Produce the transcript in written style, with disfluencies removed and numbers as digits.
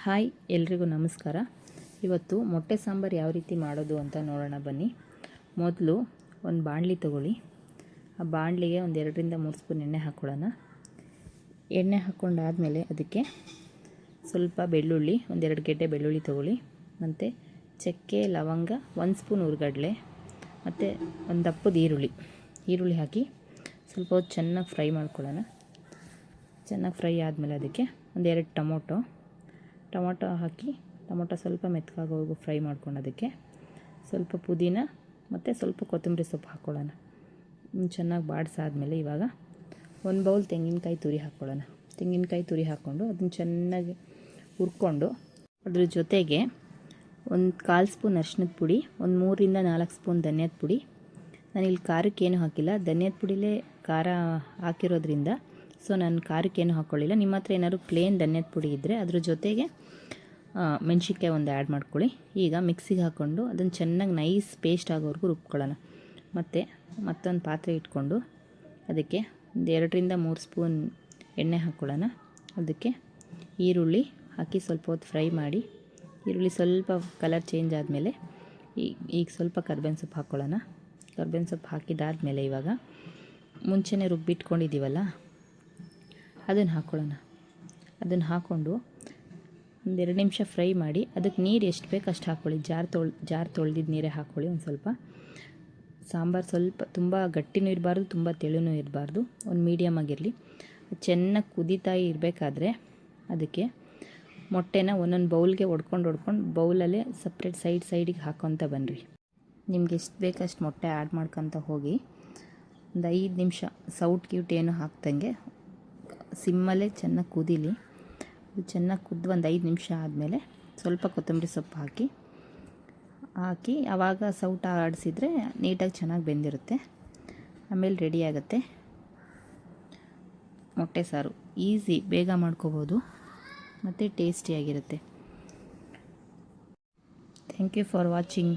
Hi ಎಲ್ರಿಗೂ ನಮಸ್ಕಾರ. ಇವತ್ತು ಮೊಟ್ಟೆ ಸಾಂಬಾರು ಯಾವ ರೀತಿ ಮಾಡೋದು ಅಂತ ನೋಡೋಣ ಬನ್ನಿ. ಮೊದಲು ಒಂದು ಬಾಣಲಿ ತಗೊಳ್ಳಿ. ಆ ಬಾಣಲಿಗೆ ಒಂದು 2ರಿಂದ 3 ಸ್ಪೂನ್ ಎಣ್ಣೆ ಹಾಕ್ಕೊಳ್ಳೋಣ. ಎಣ್ಣೆ ಹಾಕ್ಕೊಂಡಾದಮೇಲೆ ಅದಕ್ಕೆ ಸ್ವಲ್ಪ ಬೆಳ್ಳುಳ್ಳಿ, 1-2 ಗೆಡ್ಡೆ ಬೆಳ್ಳುಳ್ಳಿ ತಗೊಳ್ಳಿ, ಮತ್ತು ಚಕ್ಕೆ, ಲವಂಗ, 1 ಸ್ಪೂನ್ ಹುರ್ಗಡ್ಲೆ, ಮತ್ತು ಒಂದು ದಪ್ಪದ ಈರುಳ್ಳಿ ಹಾಕಿ ಸ್ವಲ್ಪ ಹೊತ್ತು ಚೆನ್ನಾಗಿ ಫ್ರೈ ಮಾಡ್ಕೊಳ್ಳೋಣ. ಚೆನ್ನಾಗಿ ಫ್ರೈ ಆದಮೇಲೆ ಅದಕ್ಕೆ 1-2 ಟೊಮೊಟೊ ಹಾಕಿ, ಟೊಮೊಟೊ ಸ್ವಲ್ಪ ಮೆತ್ತಗಾಗೋವರೆಗೂ ಫ್ರೈ ಮಾಡ್ಕೊಳ್ಳೋದಕ್ಕೆ ಸ್ವಲ್ಪ ಪುದೀನ ಮತ್ತು ಸ್ವಲ್ಪ ಕೊತ್ತಂಬರಿ ಸೊಪ್ಪು ಹಾಕ್ಕೊಳ್ಳೋಣ. ಚೆನ್ನಾಗಿ ಬಾಡಿಸಾದ್ಮೇಲೆ ಇವಾಗ 1 ಬೌಲ್ ತೆಂಗಿನಕಾಯಿ ತುರಿ ಹಾಕ್ಕೊಳ್ಳೋಣ. ತೆಂಗಿನಕಾಯಿ ತುರಿ ಹಾಕ್ಕೊಂಡು ಅದನ್ನು ಚೆನ್ನಾಗಿ ಹುರ್ಕೊಂಡು ಅದ್ರ ಜೊತೆಗೆ 1/4 ಸ್ಪೂನ್ ಅರಿಶಿಣದ ಪುಡಿ, 3ರಿಂದ 4 ಸ್ಪೂನ್ ಧನಿಯಾದ ಪುಡಿ. ನಾನಿಲ್ಲಿ ಖಾರಕ್ಕೇನು ಹಾಕಿಲ್ಲ, ಧನಿಯಾದ ಪುಡಿಲೇ ಖಾರ ಹಾಕಿರೋದ್ರಿಂದ ನಾನು ಖಾರಕ್ಕೇನು ಹಾಕ್ಕೊಳ್ಳಿಲ್ಲ. ನಿಮ್ಮ ಹತ್ರ ಏನಾದ್ರು ಪ್ಲೇನ್ ಧನಿಯಾದ ಪುಡಿ ಇದ್ದರೆ ಅದ್ರ ಜೊತೆಗೆ ಮೆಣಸಿನ್ಕಾಯಿ ಒಂದು ಆ್ಯಡ್ ಮಾಡ್ಕೊಳ್ಳಿ. ಈಗ ಮಿಕ್ಸಿಗೆ ಹಾಕ್ಕೊಂಡು ಅದನ್ನು ಚೆನ್ನಾಗಿ ನೈಸ್ ಪೇಸ್ಟ್ ಆಗೋವರೆಗೂ ರುಬ್ಕೊಳ್ಳೋಣ. ಮತ್ತು ಮತ್ತೊಂದು ಪಾತ್ರೆ ಇಟ್ಕೊಂಡು ಅದಕ್ಕೆ 2ರಿಂದ 3 ಸ್ಪೂನ್ ಎಣ್ಣೆ ಹಾಕ್ಕೊಳ್ಳೋಣ. ಅದಕ್ಕೆ ಈರುಳ್ಳಿ ಹಾಕಿ ಸ್ವಲ್ಪ ಹೊತ್ತು ಫ್ರೈ ಮಾಡಿ, ಈರುಳ್ಳಿ ಸ್ವಲ್ಪ ಕಲರ್ ಚೇಂಜ್ ಆದಮೇಲೆ ಈಗ ಸ್ವಲ್ಪ ಕರ್ಬೇವಿನ ಸೊಪ್ಪು ಹಾಕ್ಕೊಳ್ಳೋಣ. ಕರ್ಬೇವಿನ ಸೊಪ್ಪು ಹಾಕಿದಾದಮೇಲೆ ಇವಾಗ ಮುಂಚೆನೇ ರುಬ್ಬಿಟ್ಕೊಂಡಿದ್ದೀವಲ್ಲ ಅದನ್ನು ಹಾಕ್ಕೊಳ್ಳೋಣ. ಅದನ್ನು ಹಾಕ್ಕೊಂಡು 1-2 ನಿಮಿಷ ಫ್ರೈ ಮಾಡಿ ಅದಕ್ಕೆ ನೀರು ಎಷ್ಟು ಬೇಕು ಅಷ್ಟು ಹಾಕ್ಕೊಳ್ಳಿ. ಜಾರ್ ತೊಳೆದಿದ್ದು ನೀರೇ ಹಾಕ್ಕೊಳ್ಳಿ. ಒಂದು ಸ್ವಲ್ಪ ಸಾಂಬಾರು ಸ್ವಲ್ಪ ತುಂಬ ಗಟ್ಟಿನೂ ಇರಬಾರ್ದು, ತುಂಬ ತೆಳುನೂ ಇರಬಾರ್ದು, ಒಂದು ಮೀಡಿಯಮ್ ಆಗಿರಲಿ. ಚೆನ್ನಾಗಿ ಕುದೀತಾ ಇರಬೇಕಾದ್ರೆ ಅದಕ್ಕೆ ಮೊಟ್ಟೆನ ಒಂದೊಂದು ಬೌಲ್ಗೆ ಹೊಡ್ಕೊಂಡು ಬೌಲಲ್ಲೇ ಸಪ್ರೇಟ್ ಸೈಡಿಗೆ ಹಾಕ್ಕೊತ ಬನ್ನಿರಿ. ನಿಮ್ಗೆ ಎಷ್ಟು ಬೇಕಷ್ಟು ಮೊಟ್ಟೆ ಆ್ಯಡ್ ಮಾಡ್ಕೊತ ಹೋಗಿ. ಒಂದು 5 ನಿಮಿಷ ಸೌಟ್ ಏನು ಹಾಕ್ದಂಗೆ ಸಿಮ್ಮಲ್ಲೇ ಚೆನ್ನಾಗಿ ಕುದೀಲಿ. ಅದು ಚೆನ್ನಾಗಿ ಕುದ್ದು ಒಂದು 5 ನಿಮಿಷ ಆದಮೇಲೆ ಸ್ವಲ್ಪ ಕೊತ್ತಂಬರಿ ಸೊಪ್ಪು ಹಾಕಿ ಆವಾಗ ಸೌಟ ಆಡಿಸಿದ್ರೆ ನೀಟಾಗಿ ಚೆನ್ನಾಗಿ ಬೆಂದಿರುತ್ತೆ. ಆಮೇಲೆ ರೆಡಿ ಆಗುತ್ತೆ ಮೊಟ್ಟೆ ಸಾರು. ಈಸಿ, ಬೇಗ ಮಾಡ್ಕೋಬೋದು ಮತ್ತು ಟೇಸ್ಟಿಯಾಗಿರುತ್ತೆ. Thank you for watching.